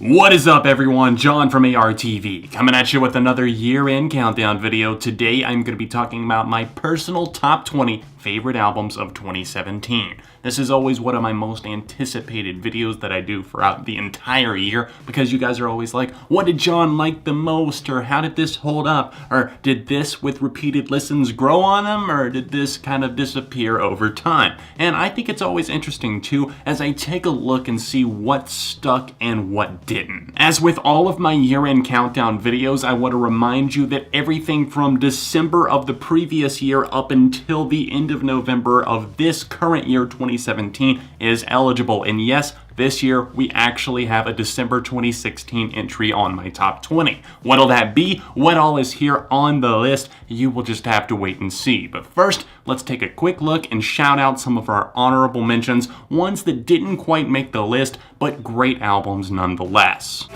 What is up everyone, John from ARTV, coming at you with another year-end countdown video. Today I'm going to be talking about my personal top 20 favorite albums of 2017. This is always one of my most anticipated videos that I do throughout the entire year because you guys are always like, what did John like the most, or how did this hold up, or did this with repeated listens grow on him, or did this kind of disappear over time? And I think it's always interesting too as I take a look and see what stuck and what didn't. As with all of my year-end countdown videos, I want to remind you that everything from December of the previous year up until the end of November of this current year, 2017, is eligible. And yes, this year we actually have a December 2016 entry on my top 20. What'll that be? What all is here on the list? You will just have to wait and see. But first, let's take a quick look and shout out some of our honorable mentions, ones that didn't quite make the list, but great albums nonetheless.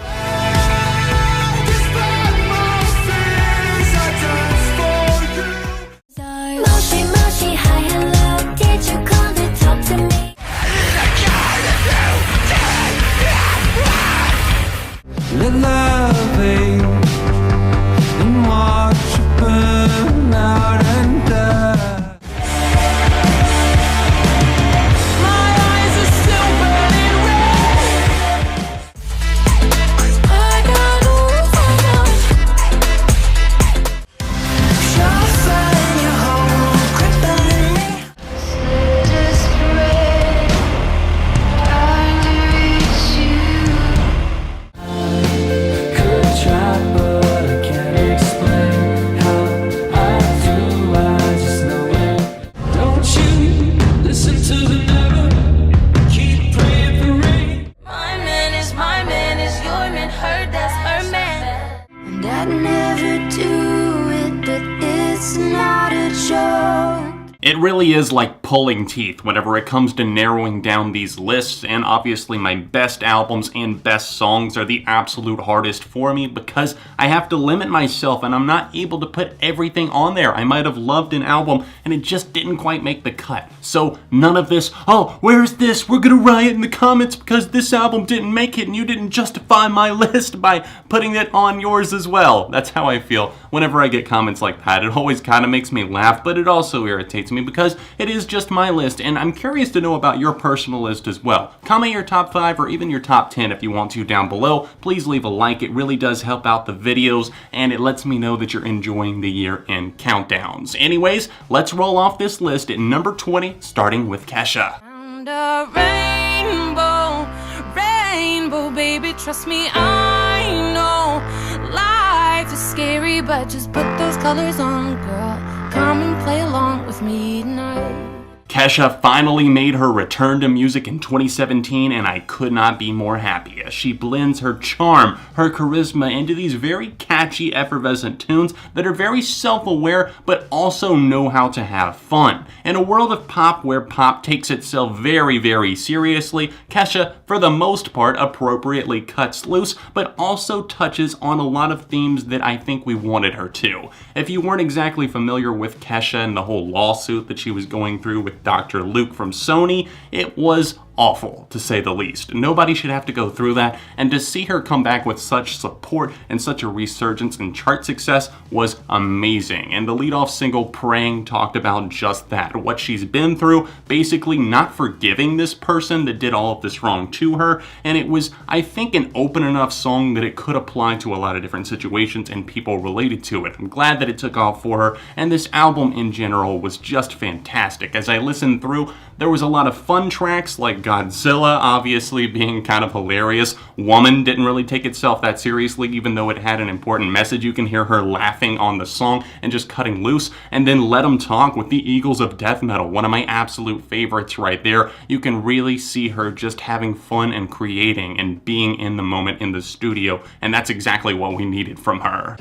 It really is like pulling teeth whenever it comes to narrowing down these lists, and obviously my best albums and best songs are the absolute hardest for me because I have to limit myself and I'm not able to put everything on there. I might have loved an album and it just didn't quite make the cut. So none of this, oh, where's this? We're gonna riot in the comments because this album didn't make it and you didn't justify my list by putting it on yours as well. That's how I feel whenever I get comments like that. It always kind of makes me laugh, but it also irritates me because it is just my list, and I'm curious to know about your personal list as well. Comment your top 5 or even your top 10 if you want to down below. Please leave a like. It really does help out the videos, and it lets me know that you're enjoying the year-end countdowns. Anyways, let's roll off this list at number 20, starting with KESHA. Found a rainbow, rainbow, baby, trust me, I know life is scary, but just put those colors on, girl. Come and play along with me tonight. KESHA finally made her return to music in 2017, and I could not be more happy as she blends her charm, her charisma into these very catchy, effervescent tunes that are very self-aware but also know how to have fun. In a world of pop where pop takes itself very, very seriously, KESHA, for the most part, appropriately cuts loose but also touches on a lot of themes that I think we wanted her to. If you weren't exactly familiar with KESHA and the whole lawsuit that she was going through with Dr. Luke from Sony, it was awful, to say the least. Nobody should have to go through that, and to see her come back with such support and such a resurgence in chart success was amazing. And the lead-off single, Praying, talked about just that. What she's been through, basically not forgiving this person that did all of this wrong to her, and it was, I think, an open enough song that it could apply to a lot of different situations and people related to it. I'm glad that it took off for her, and this album in general was just fantastic. As I listened through, there was a lot of fun tracks like Godzilla obviously being kind of hilarious. Woman didn't really take itself that seriously even though it had an important message. You can hear her laughing on the song and just cutting loose. And then Let 'Em Talk with the Eagles of Death Metal, one of my absolute favorites right there. You can really see her just having fun and creating and being in the moment in the studio, and that's exactly what we needed from her.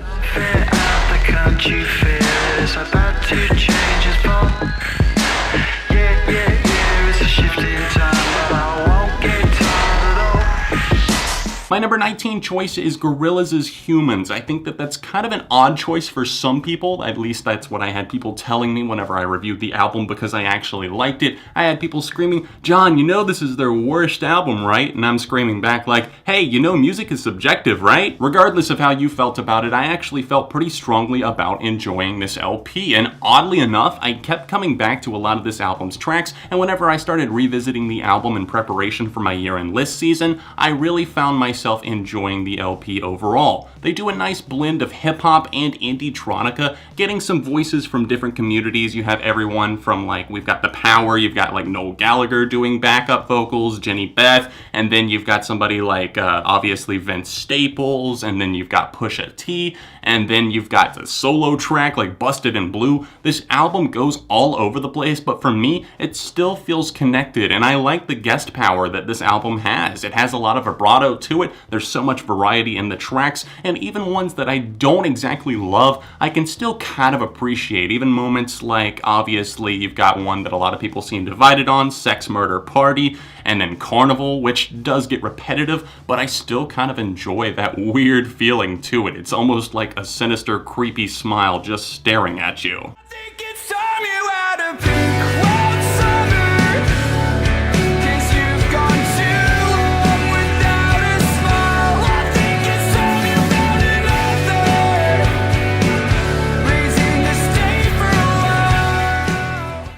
My number 19 choice is Gorillaz' Humans. I think that that's kind of an odd choice for some people. At least that's what I had people telling me whenever I reviewed the album because I actually liked it. I had people screaming, "John, you know this is their worst album, right?" And I'm screaming back like, "Hey, you know music is subjective, right?" Regardless of how you felt about it, I actually felt pretty strongly about enjoying this LP. And oddly enough, I kept coming back to a lot of this album's tracks, and whenever I started revisiting the album in preparation for my year-end list season, I really found myself enjoying the LP overall. They do a nice blend of hip-hop and indie-tronica, getting some voices from different communities. You have everyone from, like, we've got The Power, you've got like Noel Gallagher doing backup vocals, Jenny Beth, and then you've got somebody like obviously Vince Staples, and then you've got Pusha T, and then you've got the solo track like Busted in Blue. This album goes all over the place, but for me, it still feels connected, and I like the guest power that this album has. It has a lot of vibrato to it, there's so much variety in the tracks, and even ones that I don't exactly love, I can still kind of appreciate. Even moments like, obviously, you've got one that a lot of people seem divided on, Sex Murder Party, and then Carnival, which does get repetitive, but I still kind of enjoy that weird feeling to it. It's almost like a sinister, creepy smile just staring at you.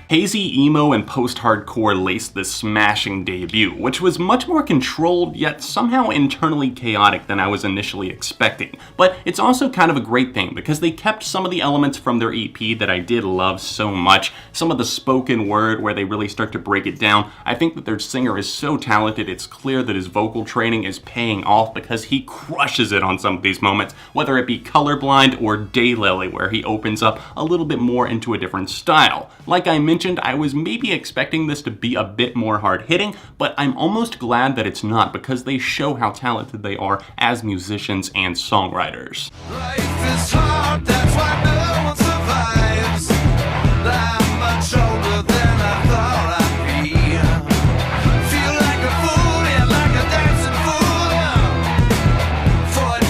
Hazy emo and post-hardcore laced this smashing debut, which was much more controlled yet somehow internally chaotic than I was initially expecting. But it's also kind of a great thing because they kept some of the elements from their EP that I did love so much. Some of the spoken word where they really start to break it down. I think that their singer is so talented, it's clear that his vocal training is paying off because he crushes it on some of these moments, whether it be Colorblind or Daylily, where he opens up a little bit more into a different style. Like I mentioned, I was maybe expecting this to be a bit more hard-hitting, but I'm almost glad that it's not because they show how talented they are as musicians and songwriters. Life is hard, that's why no one survives. I'm much older than I thought I'd be. Feel like a fool, yeah, like a dancing fool. Foot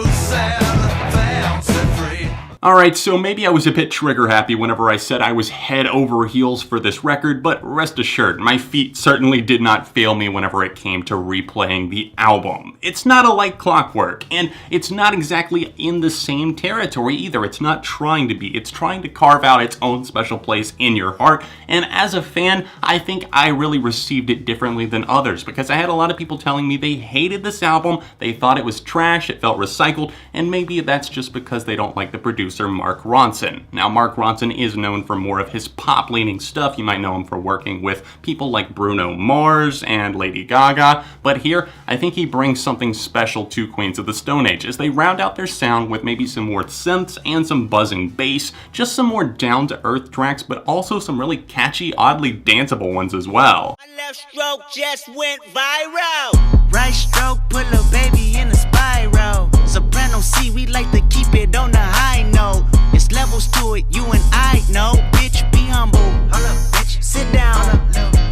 loose and bouncing free. Alright, so maybe I was a bit trigger happy whenever I said I was head over heels for this record, but rest assured, my feet certainly did not fail me whenever it came to replaying the album. It's not a like clockwork, and it's not exactly in the same territory either. It's not trying to be. It's trying to carve out its own special place in your heart, and as a fan, I think I really received it differently than others, because I had a lot of people telling me they hated this album, they thought it was trash, it felt recycled, and maybe that's just because they don't like the producer Mark Ronson. Now, Mark Ronson is known for more of his pop-leaning stuff. You might know him for working with people like Bruno Mars and Lady Gaga, but here, I think he brings something special to Queens of the Stone Age as they round out their sound with maybe some more synths and some buzzing bass, just some more down-to-earth tracks, but also some really catchy, oddly danceable ones as well. My left stroke just went viral. Right stroke put a baby in a spiral. Soprano C, we like to keep it on the high note. It's levels to it, you and I know. Bitch, be humble. Hold up, bitch. Sit down.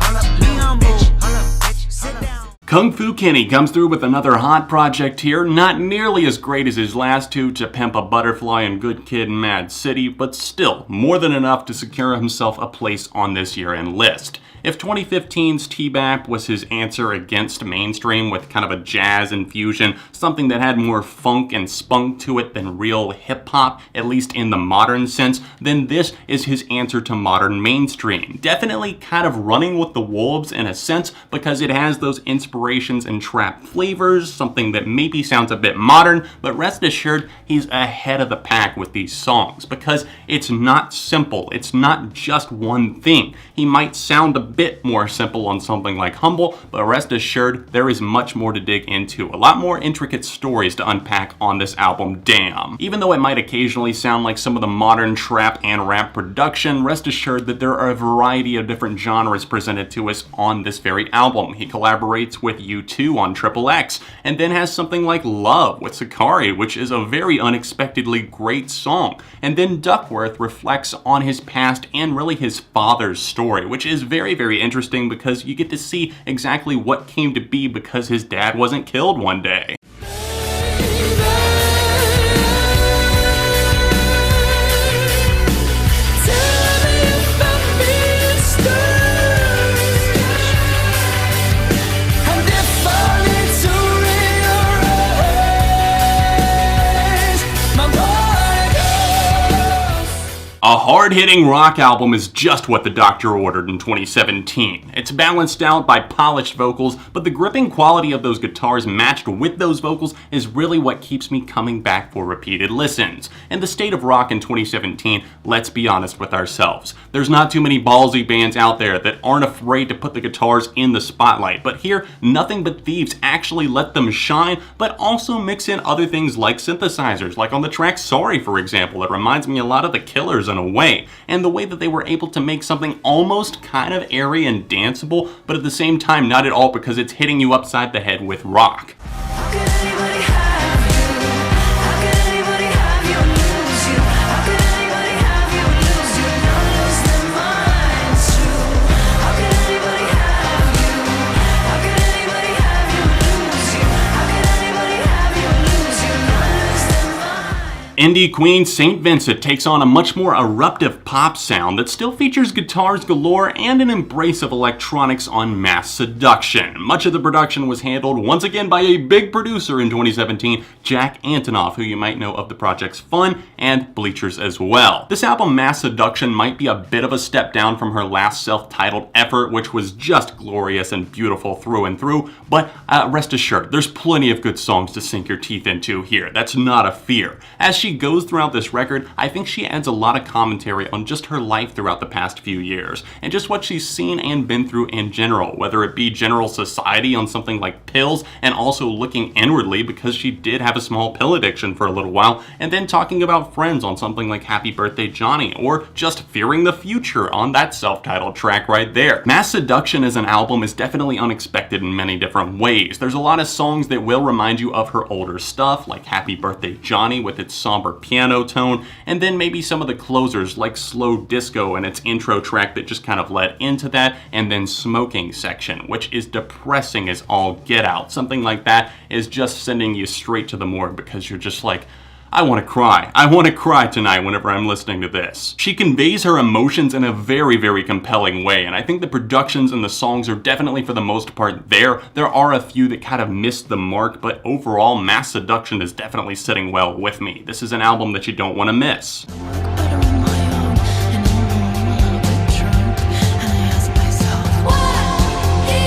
Hold up, be humble. Hold up, bitch. Sit down. Kung Fu Kenny comes through with another hot project here, not nearly as great as his last two, To Pimp a Butterfly and Good Kid, Mad City, but still more than enough to secure himself a place on this year-end list. If 2015's T-Bap was his answer against mainstream with kind of a jazz infusion, something that had more funk and spunk to it than real hip-hop, at least in the modern sense, then this is his answer to modern mainstream. Definitely kind of running with the wolves in a sense, because it has those inspirations and trap flavors, something that maybe sounds a bit modern, but rest assured, he's ahead of the pack with these songs, because it's not simple, it's not just one thing. He might sound a bit more simple on something like Humble, but rest assured, there is much more to dig into. A lot more intricate stories to unpack on this album, damn. Even though it might occasionally sound like some of the modern trap and rap production, rest assured that there are a variety of different genres presented to us on this very album. He collaborates with U2 on Triple X, and then has something like Love with Sakari, which is a very unexpectedly great song. And then Duckworth reflects on his past and really his father's story, which is very interesting because you get to see exactly what came to be because his dad wasn't killed one day. A hard-hitting rock album is just what the doctor ordered in 2017. It's balanced out by polished vocals, but the gripping quality of those guitars matched with those vocals is really what keeps me coming back for repeated listens. In the state of rock in 2017, let's be honest with ourselves. There's not too many ballsy bands out there that aren't afraid to put the guitars in the spotlight, but here, Nothing But Thieves actually let them shine, but also mix in other things like synthesizers, like on the track Sorry, for example. It reminds me a lot of the Killers in a way, and the way that they were able to make something almost kind of airy and danceable, but at the same time not at all, because it's hitting you upside the head with rock. How could anybody have you? How could anybody have you and lose you? How could anybody have you and lose you and not lose their minds too? How could anybody have you? How could anybody have you and lose you? How could anybody have you and lose you and not lose their minds? Indie queen St. Vincent takes on a much more eruptive pop sound that still features guitars galore and an embrace of electronics on Mass Seduction. Much of the production was handled once again by a big producer in 2017, Jack Antonoff, who you might know of the projects Fun and Bleachers as well. This album, Mass Seduction, might be a bit of a step down from her last self-titled effort, which was just glorious and beautiful through and through, but rest assured, there's plenty of good songs to sink your teeth into here. That's not a fear. As she goes throughout this record, I think she adds a lot of commentary on just her life throughout the past few years, and just what she's seen and been through in general, whether it be general society on something like pills, and also looking inwardly because she did have a small pill addiction for a little while, and then talking about friends on something like Happy Birthday Johnny, or just fearing the future on that self-titled track right there. Mass Seduction as an album is definitely unexpected in many different ways. There's a lot of songs that will remind you of her older stuff, like Happy Birthday Johnny with its somber piano tone, and then maybe some of the closers like Slow Disco and its intro track that just kind of led into that, and then Smoking section, which is depressing as all get out. Something like that is just sending you straight to the morgue because you're just like, I want to cry. I want to cry tonight whenever I'm listening to this. She conveys her emotions in a very, very compelling way, and I think the productions and the songs are definitely, for the most part, there. There are a few that kind of missed the mark, but overall, Mass Seduction is definitely sitting well with me. This is an album that you don't want to miss. But I'm on my own, and I'm a little bit drunk, and I ask myself, what is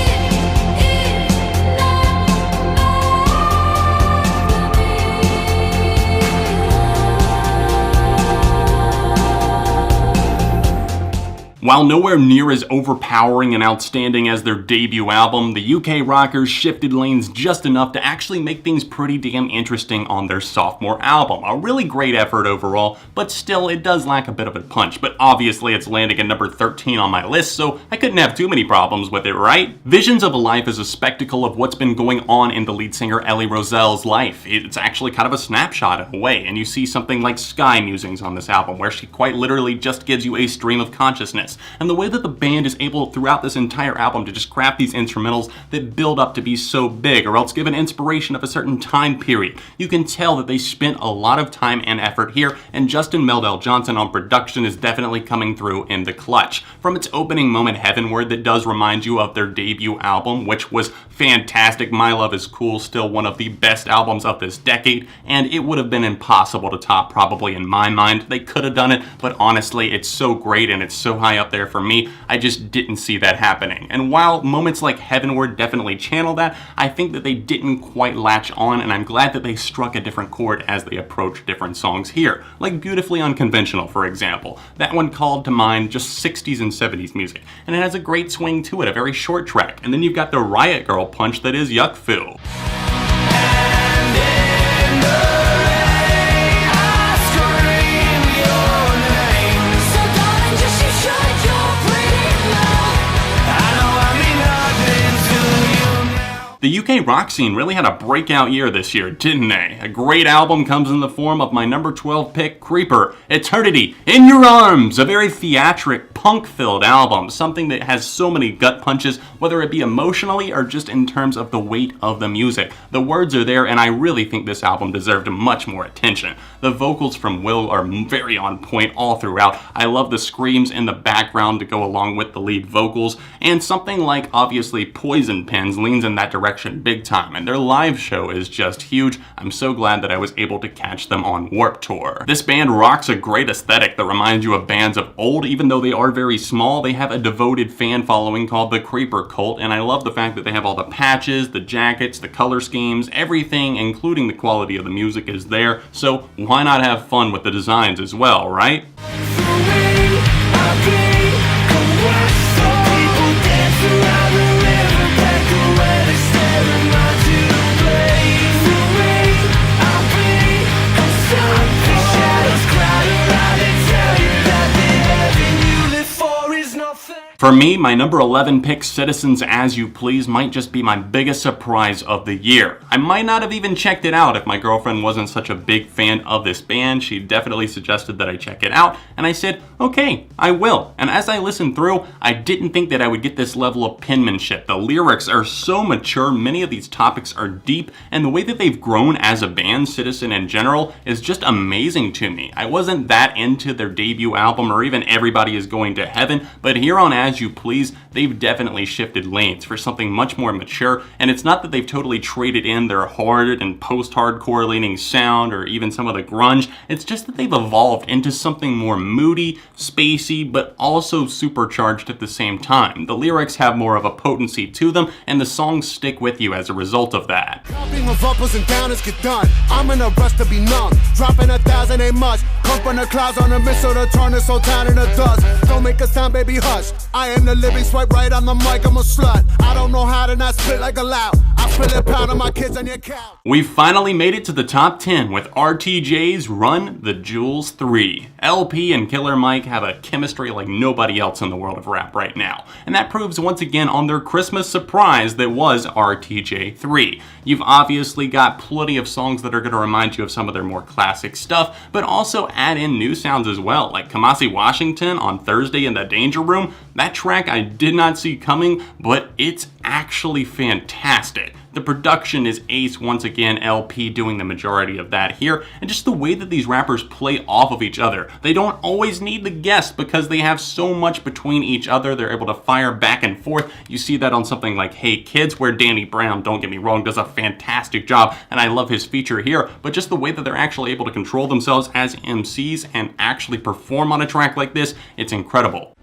While nowhere near as overpowering and outstanding as their debut album, the UK rockers shifted lanes just enough to actually make things pretty damn interesting on their sophomore album. A really great effort overall, but still it does lack a bit of a punch, but obviously it's landing at number 13 on my list, so I couldn't have too many problems with it, right? Visions of a Life is a spectacle of what's been going on in the lead singer Ellie Roselle's life. It's actually kind of a snapshot in a way, and you see something like Sky musings on this album, where she quite literally just gives you a stream of consciousness. And the way that the band is able throughout this entire album to just craft these instrumentals that build up to be so big, or else give an inspiration of a certain time period. You can tell that they spent a lot of time and effort here, and Justin Meldal Johnson on production is definitely coming through in the clutch. From its opening moment, Heavenward, that does remind you of their debut album, which was fantastic. My Love Is Cool, still one of the best albums of this decade, and it would have been impossible to top, probably, in my mind. They could have done it, but honestly, it's so great and it's so high up there for me, I just didn't see that happening. And while moments like Heavenward definitely channel that, I think that they didn't quite latch on, and I'm glad that they struck a different chord as they approached different songs here, like Beautifully Unconventional, for example. That one called to mind just 60s and 70s music, and it has a great swing to it, a very short track. And then you've got the Riot Girl punch that is Yuck Foo. The UK rock scene really had a breakout year this year, didn't they? A great album comes in the form of my number 12 pick, Creeper, Eternity in Your Arms, a very theatric, punk-filled album, something that has so many gut punches, whether it be emotionally or just in terms of the weight of the music. The words are there, and I really think this album deserved much more attention. The vocals from Will are very on point all throughout. I love the screams in the background to go along with the lead vocals, and something like obviously Poison Pens leans in that direction big time, and their live show is just huge. I'm so glad that I was able to catch them on Warped Tour. This band rocks a great aesthetic that reminds you of bands of old. Even though they are very small, they have a devoted fan following called the Creeper Cult, and I love the fact that they have all the patches, the jackets, the color schemes, everything, including the quality of the music is there, so why not have fun with the designs as well, right? For me, my number 11 pick, Citizens As You Please, might just be my biggest surprise of the year. I might not have even checked it out if my girlfriend wasn't such a big fan of this band. She definitely suggested that I check it out, and I said, okay, I will. And as I listened through, I didn't think that I would get this level of penmanship. The lyrics are so mature, many of these topics are deep, and the way that they've grown as a band, Citizen in general, is just amazing to me. I wasn't that into their debut album or even Everybody Is Going to Heaven, but here on As You Please, they've definitely shifted lanes for something much more mature, and it's not that they've totally traded in their hard and post-hardcore leaning sound or even some of the grunge. It's just that they've evolved into something more moody, spacey, but also supercharged at the same time. The lyrics have more of a potency to them, and the songs stick with you as a result of that. Dropping of uppers and downers get done. I'm in a rush to be numb. Dropping 1,000 ain't much. Come from the clouds on a missile to turn this whole town into dust. Don't make a sound, baby, hush. I am the living, swipe right on the mic, I'm a slut. I don't know how to not spit like a loud. I feel it pound on my kids on your couch. We finally made it to the top 10 with RTJ's Run the Jewels 3. LP and Killer Mike have a chemistry like nobody else in the world of rap right now. And that proves once again on their Christmas surprise that was RTJ 3. You've obviously got plenty of songs that are going to remind you of some of their more classic stuff, but also add in new sounds as well, like Kamasi Washington on Thursday in the Danger Room. That track I did not see coming, but it's actually fantastic. The production is ace once again, LP doing the majority of that here, and just the way that these rappers play off of each other. They don't always need the guest because they have so much between each other. They're able to fire back and forth. You see that on something like Hey Kids, where Danny Brown, don't get me wrong, does a fantastic job, and I love his feature here, but just the way that they're actually able to control themselves as MCs and actually perform on a track like this, it's incredible.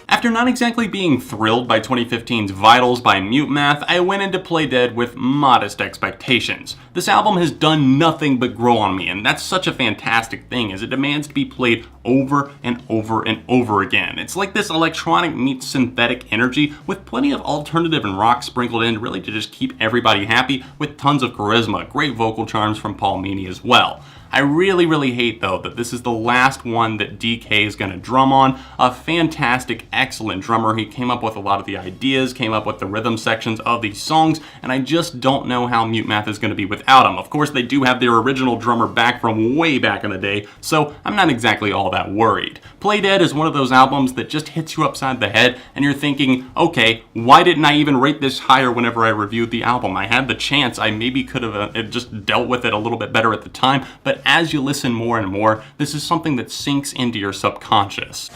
After not exactly being thrilled by 2015's Vitals by MUTEMATH, I went into Play Dead with modest expectations. This album has done nothing but grow on me, and that's such a fantastic thing as it demands to be played over and over and over again. It's like this electronic meets synthetic energy with plenty of alternative and rock sprinkled in, really to just keep everybody happy, with tons of charisma, great vocal charms from Paul Meany as well. I really hate though that this is the last one that DK is going to drum on. A fantastic, excellent drummer. He came up with a lot of the ideas, came up with the rhythm sections of these songs, and I just don't know how MUTEMATH is going to be without him. Of course, they do have their original drummer back from way back in the day, so I'm not exactly all that worried. Play Dead is one of those albums that just hits you upside the head, and you're thinking, okay, why didn't I even rate this higher whenever I reviewed the album? I had the chance. I maybe could have just dealt with it a little bit better at the time, but as you listen more and more, this is something that sinks into your subconscious.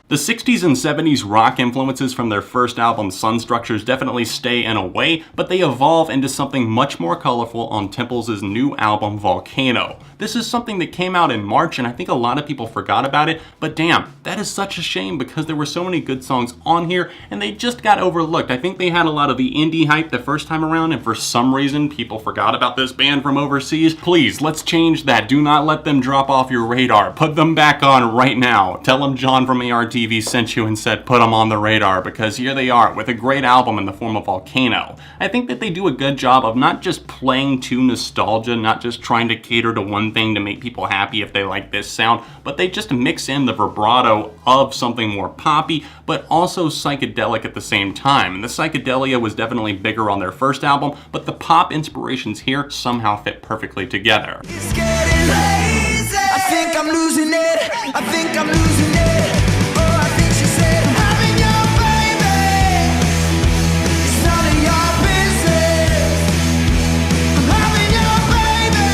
The The 60s and 70s rock influences from their first album Sun Structures definitely stay in a way, but they evolve into something much more colorful on Temples' new album Volcano. This is something that came out in March and I think a lot of people forgot about it, but damn, that is such a shame because there were so many good songs on here and they just got overlooked. I think they had a lot of the indie hype the first time around and for some reason people forgot about this band from overseas. Please, let's change that. Do not let them drop off your radar. Put them back on right now. Tell them John from ARTV sent you and said put them on the radar, because here they are with a great album in the form of Volcano. I think that they do a good job of not just playing to nostalgia, not just trying to cater to one thing to make people happy if they like this sound, but they just mix in the vibrato of something more poppy, but also psychedelic at the same time. And the psychedelia was definitely bigger on their first album, but the pop inspirations here somehow fit perfectly together. It's getting lazy. I think I'm losing it. I think I'm losing it. Oh, I think she said, I'm having your baby. It's none of your business. I'm having your baby.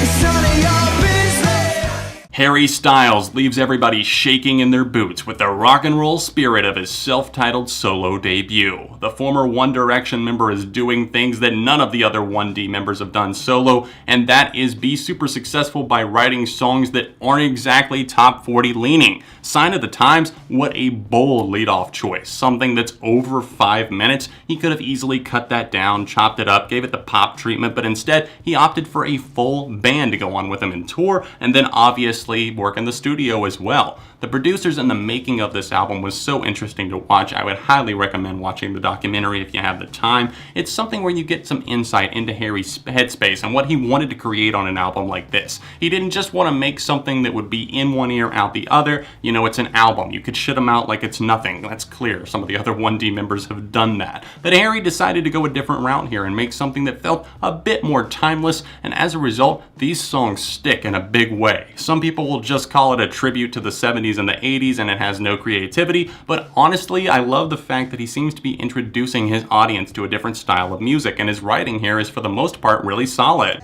It's none of your business. Harry Styles leaves everybody shaking in their boots with the rock and roll spirit of his self-titled solo debut. The former One Direction member is doing things that none of the other 1D members have done solo, and that is be super successful by writing songs that aren't exactly top 40 leaning. Sign of the times, what a bold leadoff choice. Something that's over 5 minutes. He could have easily cut that down, chopped it up, gave it the pop treatment, but instead he opted for a full band to go on with him in tour, and then obviously work in the studio as well. The producers and the making of this album was so interesting to watch. I would highly recommend watching the documentary if you have the time. It's something where you get some insight into Harry's headspace and what he wanted to create on an album like this. He didn't just want to make something that would be in one ear, out the other. You know, it's an album. You could shit him out like it's nothing. That's clear. Some of the other 1D members have done that. But Harry decided to go a different route here and make something that felt a bit more timeless, and as a result, these songs stick in a big way. Some people will just call it a tribute to the 70s and the 80s and it has no creativity, but honestly, I love the fact that he seems to be introducing his audience to a different style of music, and his writing here is for the most part really solid.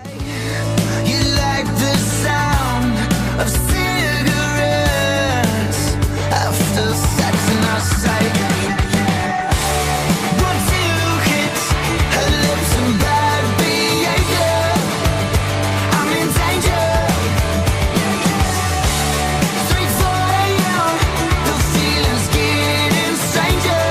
You like the sound of cigarettes after sex in our sight. Once you hit her lips and bad behavior, I'm in danger. 3, 4 a.m., the feeling's getting stranger.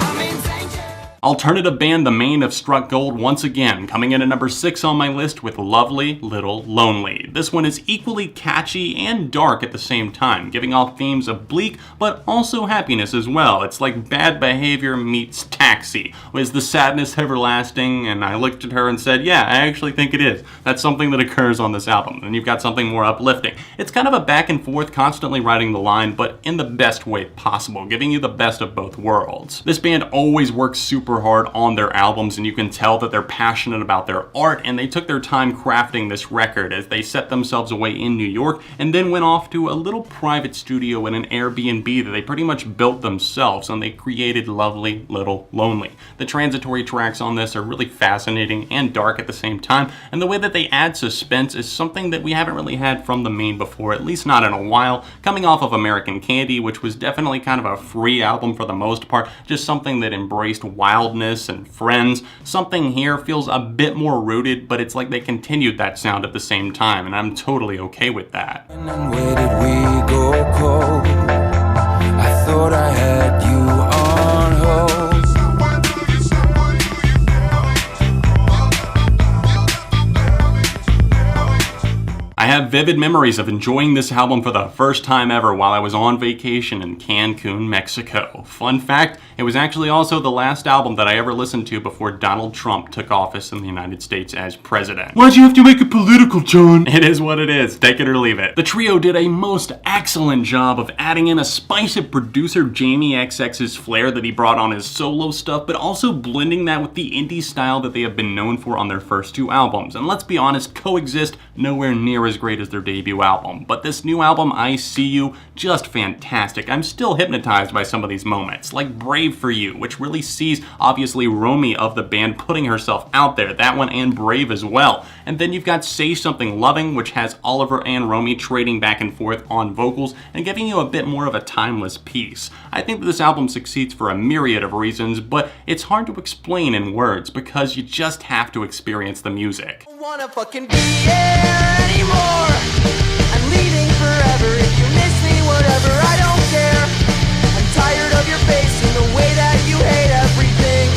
I'm in danger. Alternative band The MAINE have struck gold once again, coming in at number 6 on my list with Lovely Little Lonely. This one is equally catchy and dark at the same time, giving off themes of bleak but also happiness as well. It's like Bad Behavior meets Taxi. Is the sadness everlasting? And I looked at her and said, yeah, I actually think it is. That's something that occurs on this album. And you've got something more uplifting. It's kind of a back and forth, constantly riding the line, but in the best way possible, giving you the best of both worlds. This band always works super hard on their albums, and you can tell that they're passionate about their art, and they took their time crafting this record as they set themselves away in New York and then went off to a little private studio in an Airbnb that they pretty much built themselves, and they created Lovely Little Lonely. The transitory tracks on this are really fascinating and dark at the same time, and the way that they add suspense is something that we haven't really had from the MAINE before, at least not in a while, coming off of American Candy, which was definitely kind of a free album for the most part, just something that embraced wildness and friends. Something here feels a bit more rooted, but it's like they continued that sound at the same time, and I'm totally okay with that. And then where did we go cold? I thought I had you on hold. I have vivid memories of enjoying this album for the first time ever while I was on vacation in Cancun, Mexico. Fun fact, it was actually also the last album that I ever listened to before Donald Trump took office in the United States as president. Why'd you have to make it political, John? It is what it is. Take it or leave it. The trio did a most excellent job of adding in a spice of producer Jamie XX's flair that he brought on his solo stuff, but also blending that with the indie style that they have been known for on their first 2 albums. And let's be honest, Coexist nowhere near as great as their debut album, but this new album, I See You, just fantastic. I'm still hypnotized by some of these moments, like Brave for You, which really sees, obviously, Romy of the band putting herself out there, that one, and Brave as well. And then you've got Say Something Loving, which has Oliver and Romy trading back and forth on vocals and giving you a bit more of a timeless piece. I think that this album succeeds for a myriad of reasons, but it's hard to explain in words because you just have to experience the music. Don't wanna fucking be here anymore. I'm leaving forever. If you miss me, whatever, I don't care. I'm tired of your face and the way that you hate everything.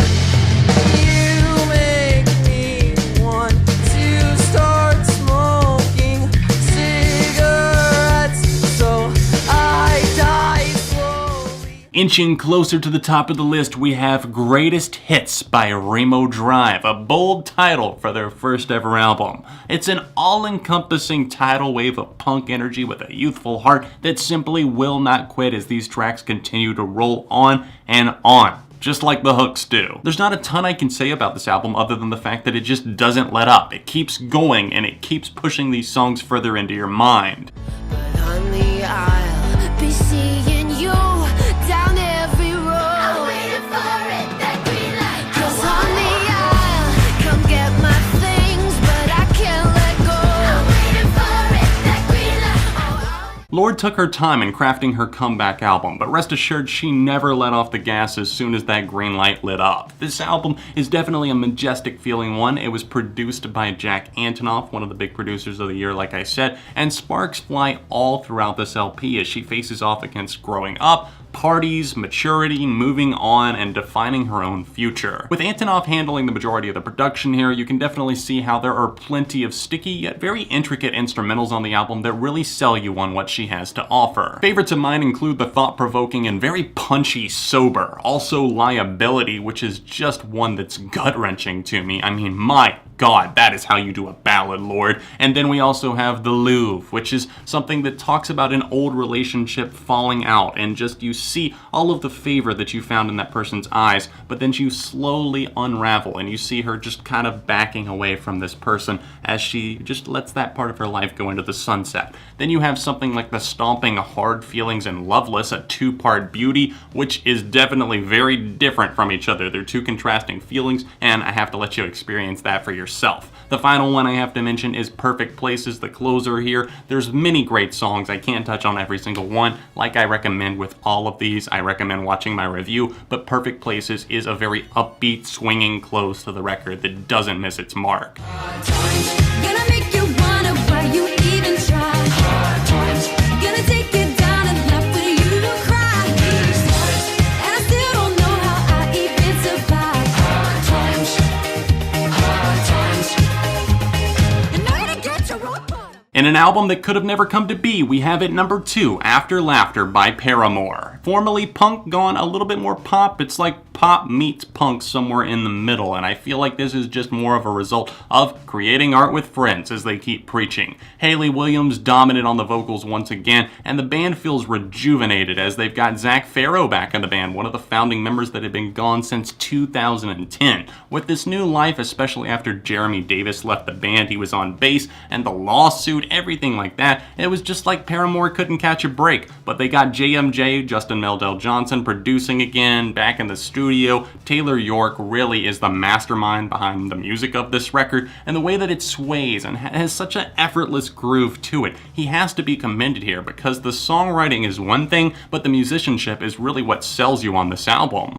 You make me want to start smoking cigarettes so I die slowly. Inching closer to the top of the list, we have Greatest Hits by REMO Drive, a bold title for their first ever album. It's an all-encompassing tidal wave of punk energy with a youthful heart that simply will not quit as these tracks continue to roll on and on, just like the hooks do. There's not a ton I can say about this album other than the fact that it just doesn't let up. It keeps going and it keeps pushing these songs further into your mind. But honey, I'll be seeing you down every road. I'm waiting for it, that green light. 'Cause honey, I'll come get my things, but I can't let go. I'm waiting for it, that green light. Lorde took her time in crafting her comeback album, but rest assured she never let off the gas as soon as that green light lit up. This album is definitely a majestic feeling one. It was produced by Jack Antonoff, one of the big producers of the year, like I said, and sparks fly all throughout this LP as she faces off against growing up, parties, maturity, moving on, and defining her own future. With Antonoff handling the majority of the production here, you can definitely see how there are plenty of sticky yet very intricate instrumentals on the album that really sell you on what she has to offer. Favorites of mine include the thought-provoking and very punchy Sober, also Liability, which is just one that's gut-wrenching to me. I mean, my God, that is how you do a ballad, Lorde. And then we also have The Louvre, which is something that talks about an old relationship falling out, and just you see all of the favor that you found in that person's eyes, but then you slowly unravel and you see her just kind of backing away from this person as she just lets that part of her life go into the sunset. Then you have something like The Stomping Hard Feelings and Loveless, a two-part beauty, which is definitely very different from each other. They're two contrasting feelings, and I have to let you experience that for yourself. The final one I have to mention is Perfect Places, the closer here. There's many great songs. I can't touch on every single one. Like I recommend with all of these, I recommend watching my review, but Perfect Places is a very upbeat, swinging close to the record that doesn't miss its mark. Gonna make you wonder why you even try. Gonna take you down and laugh for you to cry. And I still don't know how I even survive. And now to get your road bottom. In an album that could have never come to be, we have at number 2, After Laughter by Paramore. Formerly punk, gone a little bit more pop. It's like pop meets punk somewhere in the middle, and I feel like this is just more of a result of creating art with friends, as they keep preaching. Hayley Williams dominant on the vocals once again, and the band feels rejuvenated as they've got Zach Farrow back in the band, one of the founding members that had been gone since 2010. With this new life, especially after Jeremy Davis left the band, he was on bass, and the lawsuit, everything like that, it was just like Paramore couldn't catch a break. But they got JMJ, Justin Meldal Johnson, producing again, back in the studio. Taylor York really is the mastermind behind the music of this record, and the way that it sways and has such an effortless groove to it. He has to be commended here because the songwriting is one thing, but the musicianship is really what sells you on this album.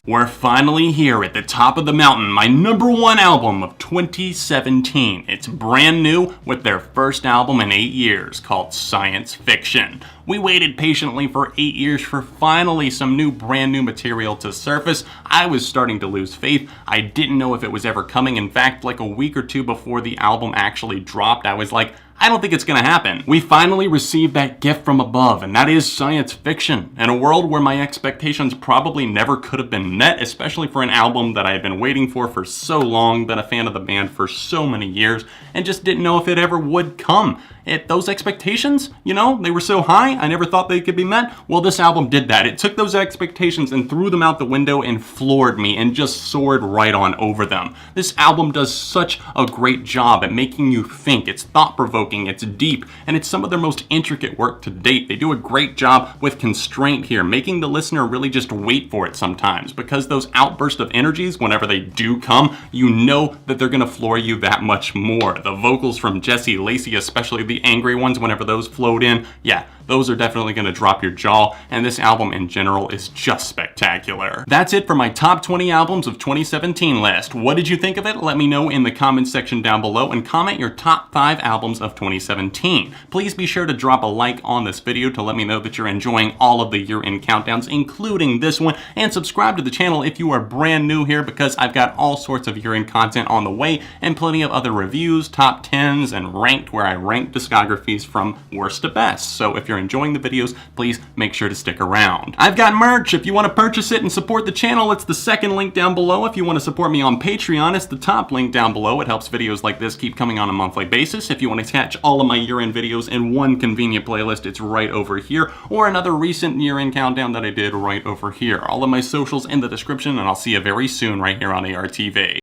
We're finally here at the top of the mountain, my number 1 album of 2017. It's brand new with their first album in 8 years called Science Fiction. We waited patiently for 8 years for finally some brand new material to surface. I was starting to lose faith. I didn't know if it was ever coming. In fact, like a week or two before the album actually dropped, I was like, I don't think it's gonna happen. We finally received that gift from above, and that is science fiction. In a world where my expectations probably never could have been met, especially for an album that I had been waiting for so long, been a fan of the band for so many years, and just didn't know if it ever would come. Those expectations, you know, they were so high, I never thought they could be met. Well, this album did that. It took those expectations and threw them out the window and floored me and just soared right on over them. This album does such a great job at making you think. It's thought-provoking, it's deep, and it's some of their most intricate work to date. They do a great job with constraint here, making the listener really just wait for it sometimes, because those outbursts of energies, whenever they do come, you know that they're gonna floor you that much more. The vocals from Jesse Lacey, especially the angry ones, whenever those float in, yeah, those are definitely going to drop your jaw, and this album in general is just spectacular. That's it for my top 20 albums of 2017 list. What did you think of it? Let me know in the comments section down below, and comment your top 5 albums of 2017. Please be sure to drop a like on this video to let me know that you're enjoying all of the year-end countdowns, including this one, and subscribe to the channel if you are brand new here, because I've got all sorts of year-end content on the way, and plenty of other reviews, top 10s, and ranked, where I rank discographies from worst to best. So if you're enjoying the videos, please make sure to stick around. I've got merch. If you want to purchase it and support the channel, it's the second link down below. If you want to support me on Patreon, it's the top link down below. It helps videos like this keep coming on a monthly basis. If you want to catch all of my year-end videos in one convenient playlist, it's right over here, or another recent year-end countdown that I did right over here. All of my socials in the description, and I'll see you very soon right here on ARTV.